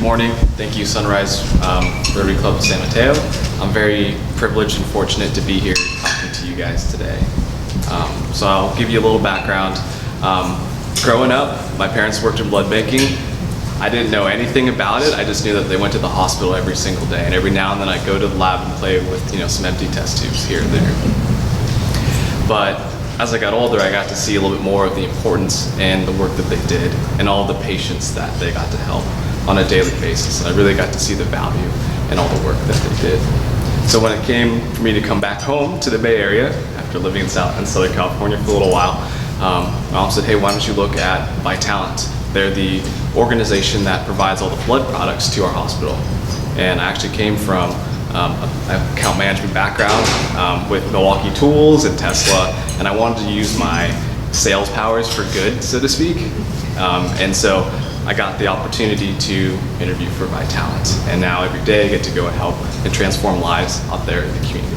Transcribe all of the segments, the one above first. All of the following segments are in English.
morning. Thank you, Sunrise Rotary Club of San Mateo. I'm very privileged and fortunate to be here talking to you guys today. So I'll give you a little background. Growing up, my parents worked in blood banking. I didn't know anything about it. I just knew that they went to the hospital every single day, and every now and then I'd go to the lab and play with some empty test tubes here and there. But as I got older, I got to see a little bit more of the importance and the work that they did and all the patients that they got to help on a daily basis. And I really got to see the value in all the work that they did. So when it came for me to come back home to the Bay Area after living in Southern California for a little while, my mom said, hey, why don't you look at Vitalant? They're the organization that provides all the blood products to our hospital. And I actually came from an account management background with Milwaukee Tools and Tesla, and I wanted to use my sales powers for good, so to speak. And so I got the opportunity to interview for Vitalant, and now every day I get to go and help and transform lives out there in the community.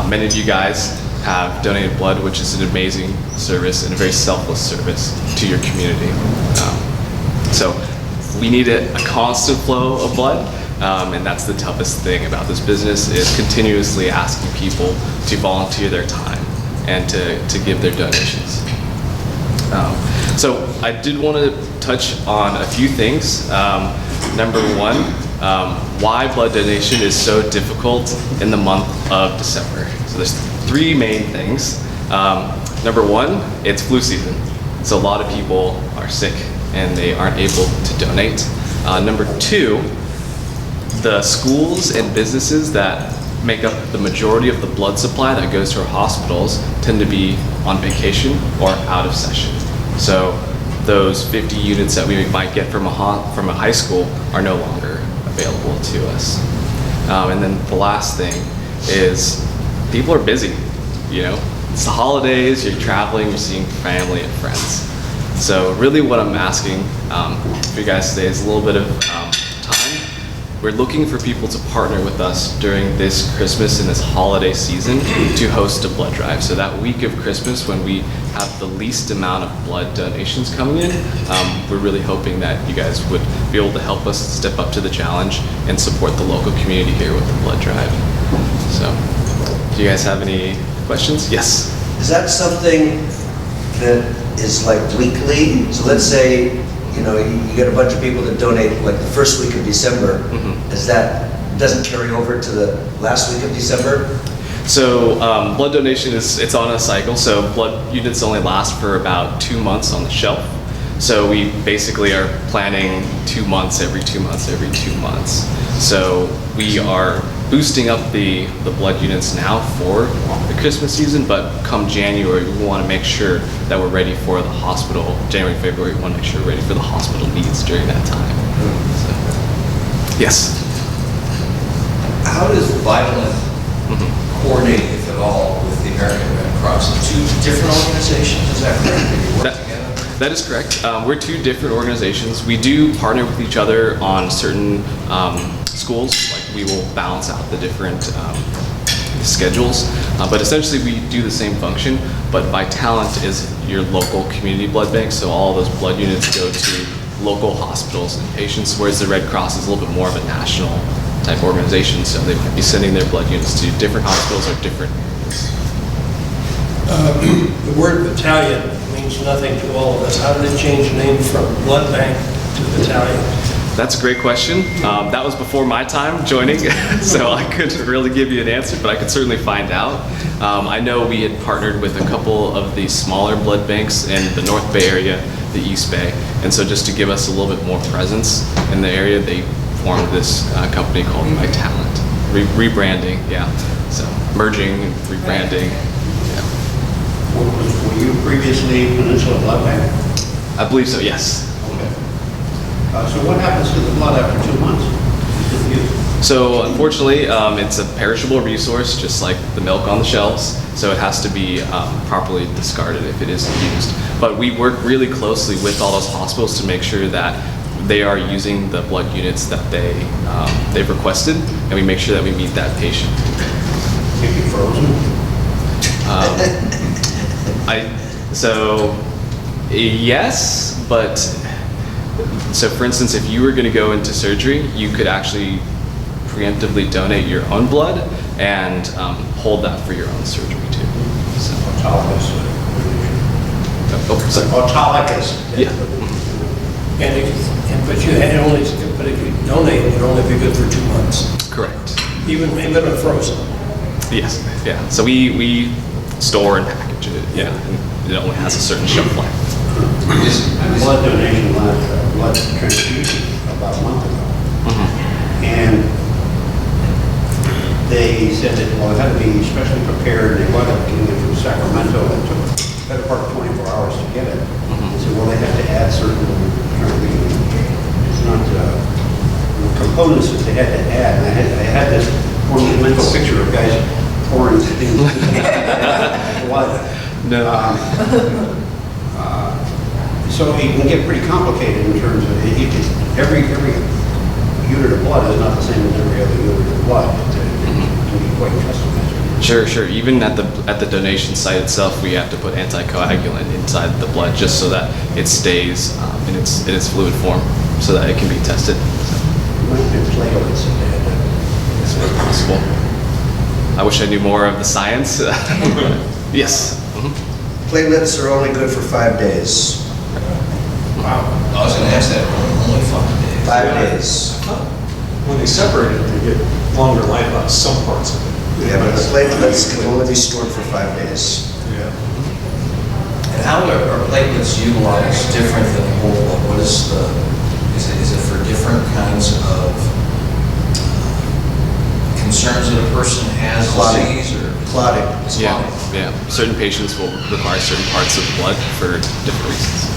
Many of you guys have donated blood, which is an amazing service and a very selfless service to your community. So we need a constant flow of blood. And that's the toughest thing about this business, is continuously asking people to volunteer their time and to give their donations. So I did want to touch on a few things. Number one, why blood donation is so difficult in the month of December. So there's three main things. Number one, it's flu season. So a lot of people are sick and they aren't able to donate. Number two, the schools and businesses that make up the majority of the blood supply that goes to our hospitals tend to be on vacation or out of session. So those 50 units that we might get from a high school are no longer available to us. And then the last thing is people are busy. It's the holidays, you're traveling, you're seeing family and friends. So really what I'm asking for you guys today is a little bit of time. We're looking for people to partner with us during this Christmas and this holiday season to host a blood drive. So that week of Christmas, when we have the least amount of blood donations coming in, we're really hoping that you guys would be able to help us step up to the challenge and support the local community here with the blood drive. So, do you guys have any questions? Yes? Is that something that is like weekly? So let's say, you get a bunch of people that donate like the first week of December. Is that doesn't carry over to the last week of December? So blood donation it's on a cycle. So blood units only last for about 2 months on the shelf. So we basically are planning 2 months, every 2 months, every 2 months. So we are boosting up the blood units now for the Christmas season, but come January, we want to make sure that we're ready for the hospital. January, February, we want to make sure we're ready for the hospital needs during that time. So, yes? How does Vitalant coordinate, if at all, with the American Red Cross? Two different organizations, is that correct? Do you work together? That is correct. We're two different organizations. We do partner with each other on certain schools. Like we will balance out the different schedules, but essentially we do the same function. But Vitalant is your local community blood bank, so all those blood units go to local hospitals and patients, whereas the Red Cross is a little bit more of a national type organization, so they might be sending their blood units to different hospitals or different areas. The word battalion means nothing to all of us. How did it change the name from blood bank to battalion? That's a great question. That was before my time joining, so I couldn't really give you an answer, but I could certainly find out. I know we had partnered with a couple of the smaller blood banks in the North Bay area, the East Bay, and so just to give us a little bit more presence in the area, they formed this company called Vitalant. Rebranding, yeah. So merging and rebranding, yeah. Were you previously Peninsula Blood Bank? I believe so, yes. So what happens to the blood after 2 months? So unfortunately, it's a perishable resource, just like the milk on the shelves. So it has to be properly discarded if it isn't used. But we work really closely with all those hospitals to make sure that they are using the blood units that they've requested, and we make sure that we meet that patient. Keep it frozen? So yes, but So for instance, if you were going to go into surgery, you could actually preemptively donate your own blood and hold that for your own surgery too. So, Autologous. oh, sorry. Autologous. Yeah. But if you donate, it would only be good for 2 months, Correct. even if frozen. Yes. Yeah. So we store and package it. Yeah. And it only has a certain shelf life. Blood donation, blood transfusion about a month ago. And they said that, well, it had to be specially prepared, and they wound up getting it from Sacramento. It took the better part of 24 hours to get it. They said, well, they have to add certain, it's not, components that they had to add. And I had this one mental picture of guys pouring things into blood. No. So it can get pretty complicated in terms of, every unit of blood is not the same as every other unit of blood. It can be quite customized. Sure. Even at the donation site itself, we have to put anticoagulant inside the blood just so that it stays in its fluid form, so that it can be tested. It might have been platelets that they had to. It's very possible. I wish I knew more of the science. Yes. Platelets are only good for 5 days. Wow. I was going to ask that, only 5 days. 5 days. When they separate it, they get longer life on some parts of it. Yeah, but the platelets can only be stored for 5 days. Yeah. And how are platelets utilized different than whole blood? What is is it for different kinds of concerns that a person has, Clotting. disease or? Clotting. It's Yeah. clotting. Yeah. Certain patients will require certain parts of blood for different reasons.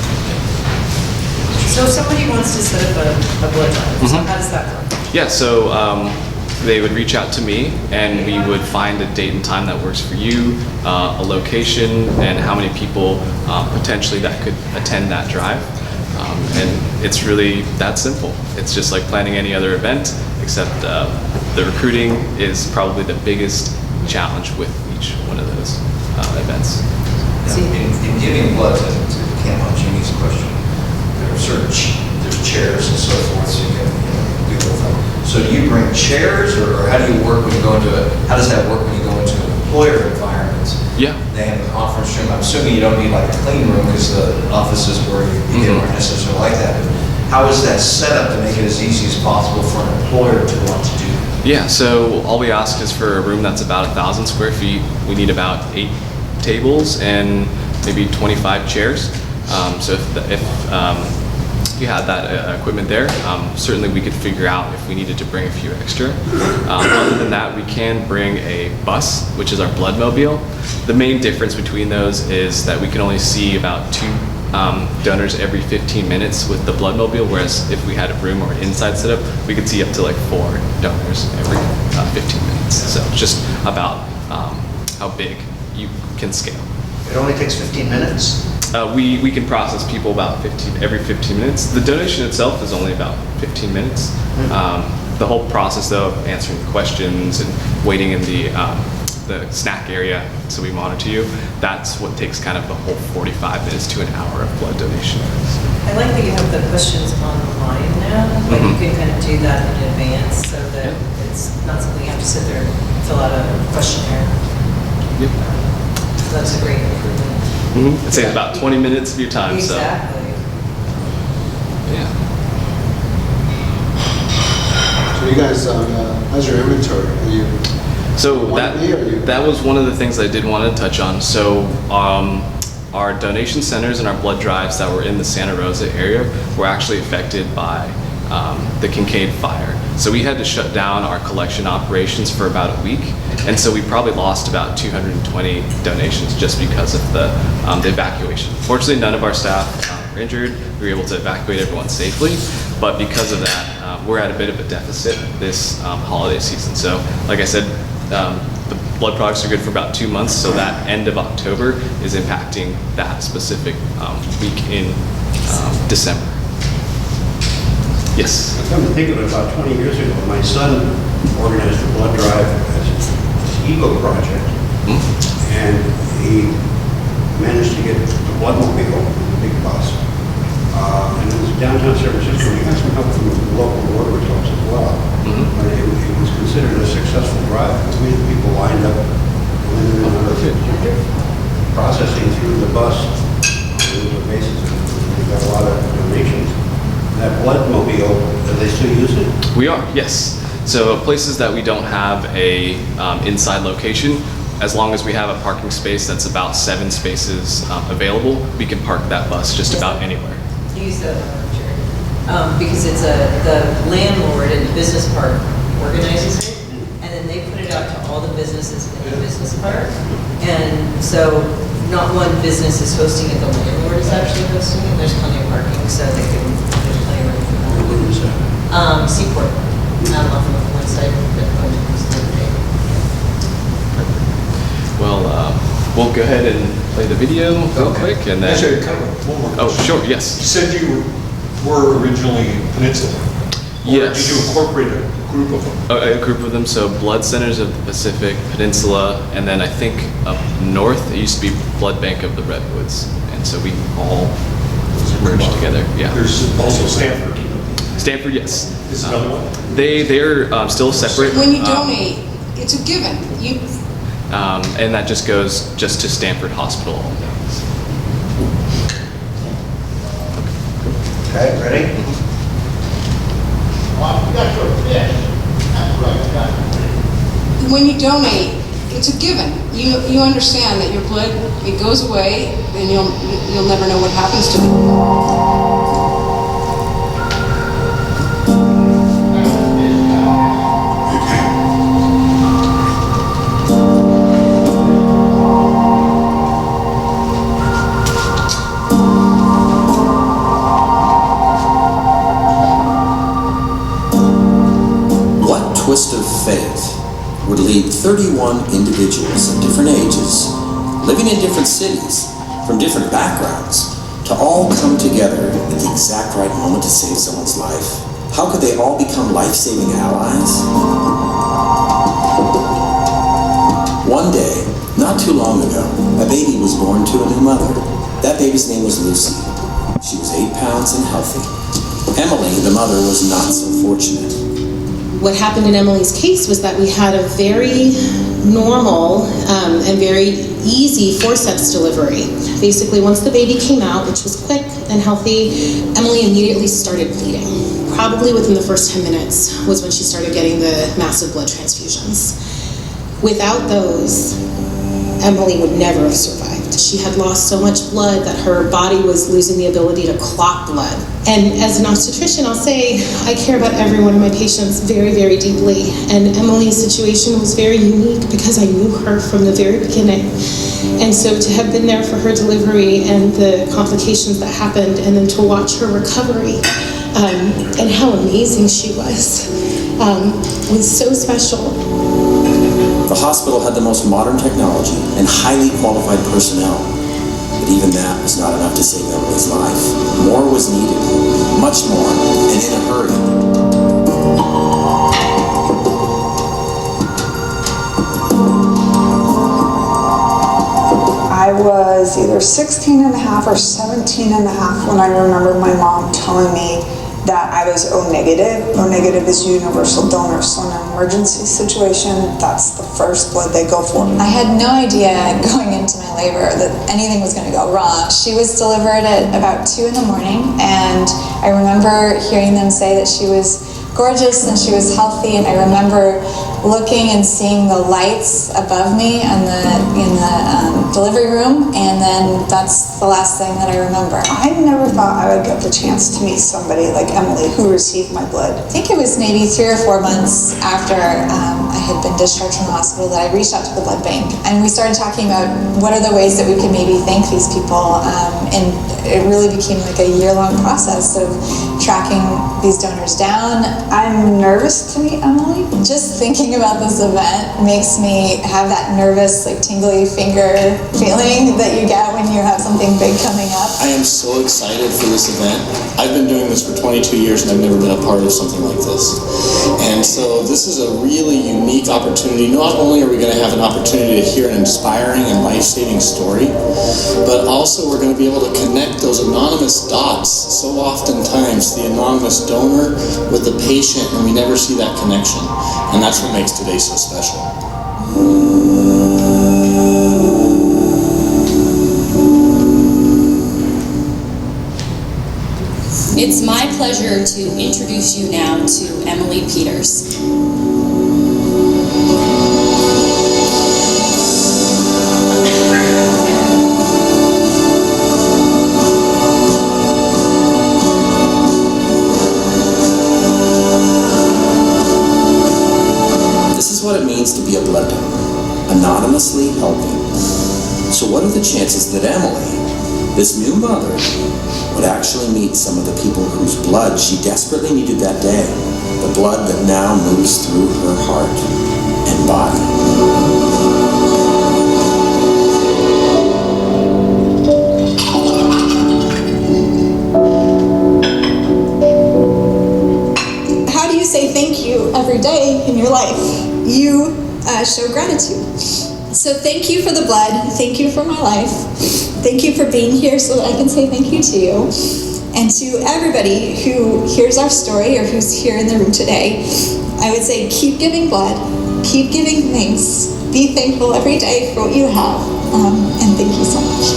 So if somebody wants to set up a blood drive, so how does that work? Yeah, so they would reach out to me, and we would find a date and time that works for you, a location, and how many people potentially that could attend that drive. And it's really that simple. It's just like planning any other event, except the recruiting is probably the biggest challenge with each one of those events. In giving blood, to Cam on Jeannie's question, there are there's chairs and so forth, so you can do the thing. So do you bring chairs, or how do you work when you go into how does that work when you go into an employer environment? Yeah. They have a conference room. I'm assuming you don't need like a clean room because the offices where you get aren't necessarily like that. But how is that set up to make it as easy as possible for an employer to want to do that? Yeah, so all we ask is for a room that's about 1,000 square feet. We need about 8 tables and maybe 25 chairs. So if you had that equipment there, certainly we could figure out if we needed to bring a few extra. Other than that, we can bring a bus, which is our blood mobile. The main difference between those is that we can only see about 2 donors every 15 minutes with the blood mobile, whereas if we had a room or an inside setup, we could see up to like 4 donors every 15 minutes. So it's just about how big you can scale. It only takes 15 minutes? We can process people about every 15 minutes. The donation itself is only about 15 minutes. The whole process, though, of answering questions and waiting in the snack area so we monitor you, that's what takes kind of the whole 45 minutes to an hour of blood donation. I like that you have the questions online now, but you can kind of do that in advance so that it's not something you have to sit there and fill out a questionnaire. Yep. So that's a great improvement. It saves about 20 minutes of your time. Exactly. So, yeah. So you guys, how's your inventory? Are you So quantity, or you? that was one of the things I did want to touch on. So our donation centers and our blood drives that were in the Santa Rosa area were actually affected by the Kincaid fire. So we had to shut down our collection operations for about a week. And so we probably lost about 220 donations just because of the evacuation. Fortunately, none of our staff were injured. We were able to evacuate everyone safely. But because of that, we're at a bit of a deficit this holiday season. So like I said, the blood products are good for about 2 months. So that end of October is impacting that specific week in December. Yes. I come to think of it, about 20 years ago, my son organized a blood drive as his ego project, and he managed to get the blood mobile, the big bus, And it was downtown San Francisco. We got some help from the local Rotary clubs as well. But it was considered a successful drive. We had people lined up processing through the bus on the basis. We got a lot of donations. That blood mobile, do they still use it? We are, yes. So places that we don't have a inside location, as long as we have a parking space that's about 7 spaces available, we can park that bus just about anywhere. Use that, because it's the landlord in the business park organizes it, and then they put it out to all the businesses in the business park. And so not one business is hosting it, the landlord is actually hosting it. There's plenty of parking, so there's plenty of room for that. Where is that? Seaport, not off of one side, but going towards the other day. Well, we'll go ahead and play the video real quick, and then. Actually, I have one more Oh, question. sure, You yes. said you were originally Peninsula. Yes. Or did you incorporate a group of them? A group of them, so Blood Centers of the Pacific Peninsula, and then I think up north, it used to be Blood Bank of the Redwoods. And so we all merged together, yeah. There's also Stanford. Stanford, yes. Is another one? They're still separate. When you donate, it's a given. And that just goes just to Stanford Hospital. Okay, ready? When you donate, it's a given. You understand that your blood, it goes away, and you'll never know what happens to it. Twist of fate would lead 31 individuals of different ages, living in different cities, from different backgrounds, to all come together at the exact right moment to save someone's life. How could they all become life-saving allies? One day, not too long ago, a baby was born to a new mother. That baby's name was Lucy. She was 8 pounds and healthy. Emily, the mother, was not so fortunate. What happened in Emily's case was that we had a very normal and very easy forceps delivery. Basically, once the baby came out, which was quick and healthy, Emily immediately started bleeding. Probably within the first 10 minutes was when she started getting the massive blood transfusions. Without those, Emily would never have survived. She had lost so much blood that her body was losing the ability to clot blood. And as an obstetrician, I'll say I care about every one of my patients very, very deeply. And Emily's situation was very unique because I knew her from the very beginning. And so to have been there for her delivery and the complications that happened, and then to watch her recovery and how amazing she was so special. The hospital had the most modern technology and highly qualified personnel. But even that was not enough to save Emily's life. More was needed, much more, and in a hurry. I was either 16 and a half or 17 and a half when I remember my mom telling me that I was O negative. O negative is universal donor, so in an emergency situation, that's the first blood they go for. I had no idea going into my labor that anything was going to go wrong. She was delivered at about 2 in the morning, and I remember hearing them say that she was gorgeous and she was healthy, and I remember looking and seeing the lights above me in the delivery room, and then that's the last thing that I remember. I never thought I would get the chance to meet somebody like Emily who received my blood. I think it was maybe 3 or 4 months after I had been discharged from the hospital that I reached out to the blood bank, and we started talking about what are the ways that we could maybe thank these people, and it really became like a year-long process of tracking these donors down. I'm nervous to meet Emily. Just thinking about this event makes me have that nervous, like tingly finger feeling that you get when when you have something big coming up? I am so excited for this event. I've been doing this for 22 years and I've never been a part of something like this. And so this is a really unique opportunity. Not only are we going to have an opportunity to hear an inspiring and life-saving story, but also we're going to be able to connect those anonymous dots. So oftentimes the anonymous donor with the patient, and we never see that connection. And that's what makes today so special. It's my pleasure to introduce you now to Emily Peters. This is what it means to be a blood donor, anonymously helping. So what are the chances that Emily, this new mother, would actually meet some of the people whose blood she desperately needed that day, the blood that now moves through her heart and body? How do you say thank you every day in your life? You show gratitude. So thank you for the blood. Thank you for my life. Thank you for being here so that I can say thank you to you. And to everybody who hears our story or who's here in the room today, I would say keep giving blood, keep giving thanks, be thankful every day for what you have, and thank you so much.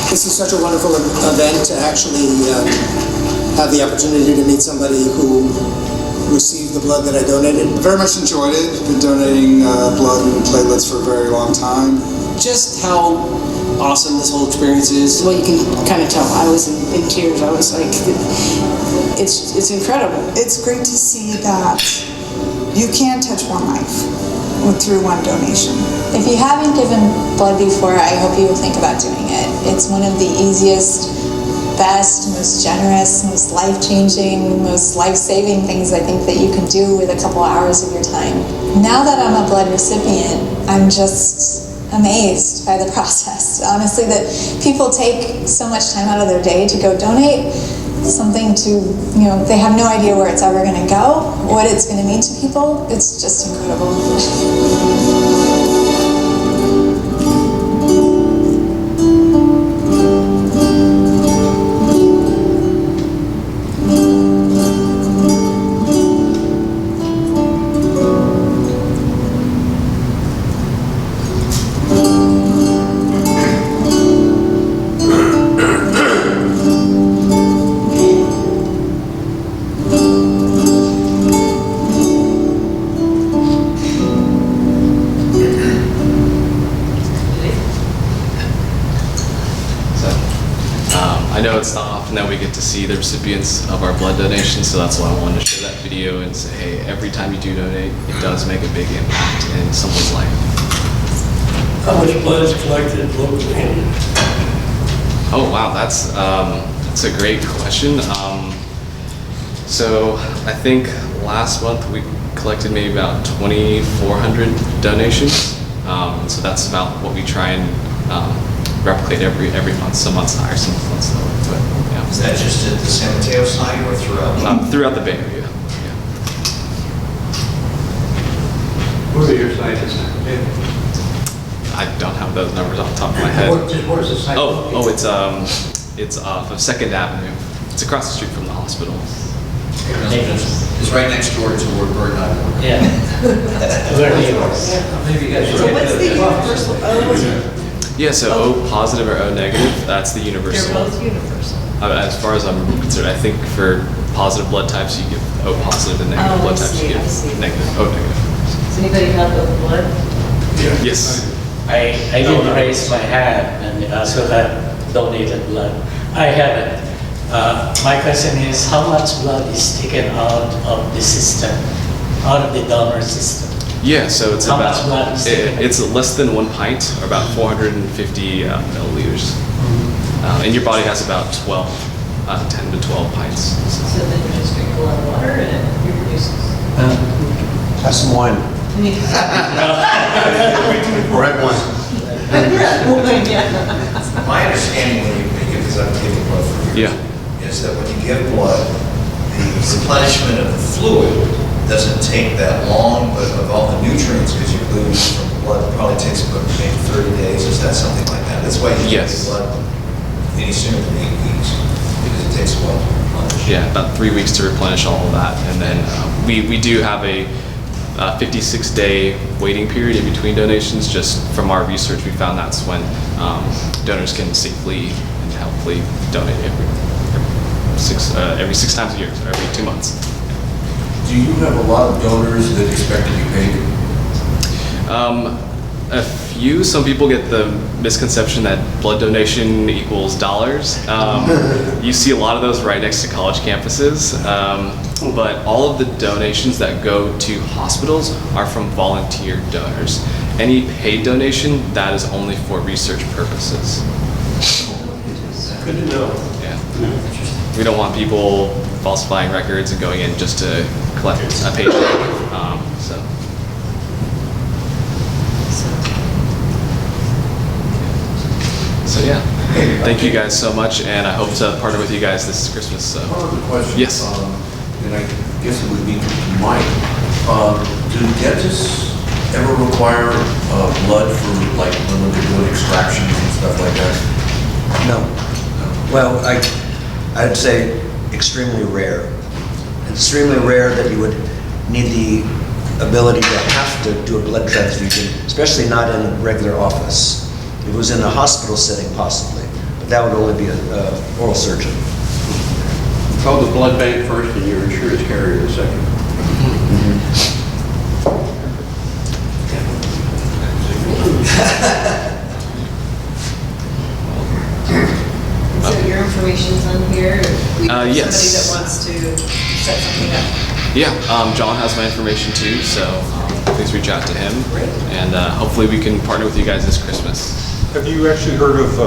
This is such a wonderful event to actually have the opportunity to meet somebody who received the blood that I donated. Very much enjoyed it. Been donating blood and platelets for a very long time. Just how awesome this whole experience is. Well, you can kind of tell. I was in tears. I was like, it's incredible. It's great to see that you can touch one life through one donation. If you haven't given blood before, I hope you will think about doing it. It's one of the easiest, best, most generous, most life-changing, most life-saving things I think that you can do with a couple hours of your time. Now that I'm a blood recipient, I'm just amazed by the process. Honestly, that people take so much time out of their day to go donate something to, they have no idea where it's ever going to go, what it's going to mean to people. It's just incredible. I know it's not often that we get to see the recipients of our blood donations, so that's why I wanted to share that video and say, hey, every time you do donate, it does make a big impact in someone's life. How much blood is collected locally? Oh wow, that's a great question. So I think last month we collected maybe about 2,400 donations. So that's about what we try and replicate every month. Some months higher, some months lower. But yeah. Is that just at the San Mateo site or throughout? Throughout the Bay Area. Yeah. What are your sizes? I don't have those numbers off the top of my head. Where's the site? It's off of 2nd Avenue. It's across the street from the hospital. It's right next door to where Bert and I work. Yeah. Maybe you guys should. So what's the universal O? Yeah, so O positive or O negative, that's the universal. They're both universal. As far as I'm concerned, I think for positive blood types, you give O positive, and negative blood types, you give negative, O negative. Does anybody have the blood? Yes. I didn't raise my hand and also have donated blood. I haven't. My question is, how much blood is taken out of the system, out of the donor system? Yeah, so it's How about, much blood is taken? it's less than 1 pint, or about 450 milliliters. And your body has about 10 to 12 pints. So then you just drink a lot of water and it reproduces. Have some wine. Red wine. Yeah. My understanding when you give, because I've given blood for years, is that when you give blood, the replenishment of the fluid doesn't take that long, but of all the nutrients, because you lose from the blood, it probably takes about maybe 30 days. Is that something like that? That's why you give blood any sooner than 8 weeks, because it takes a while to replenish. Yeah, about 3 weeks to replenish all of that. And then we do have a 56-day waiting period in between donations. Just from our research, we found that's when donors can safely and healthily donate every 6 times a year, so every 2 months. Do you have a lot of donors that expect to be paid? A few. Some people get the misconception that blood donation equals dollars. You see a lot of those right next to college campuses, but all of the donations that go to hospitals are from volunteer donors. Any paid donation, that is only for research purposes. Good to know. Yeah. We don't want people falsifying records and going in just to collect a paycheck. So yeah, thank you guys so much, and I hope to partner with you guys this Christmas. So. One other question. Yes. And I guess it would be to Mike. Do dentists ever require blood for like when they're doing extractions and stuff like that? No. Well, I'd say extremely rare. It's extremely rare that you would need the ability to have to do a blood transfusion, especially not in a regular office. If it was in a hospital setting, possibly, but that would only be an oral surgeon. Call the blood bank first and your insurance carrier the second. So your information's on here? Yes. Somebody that wants to set something up? Yeah, John has my information too, so please reach out to him. And hopefully we can partner with you guys this Christmas. Have you actually heard of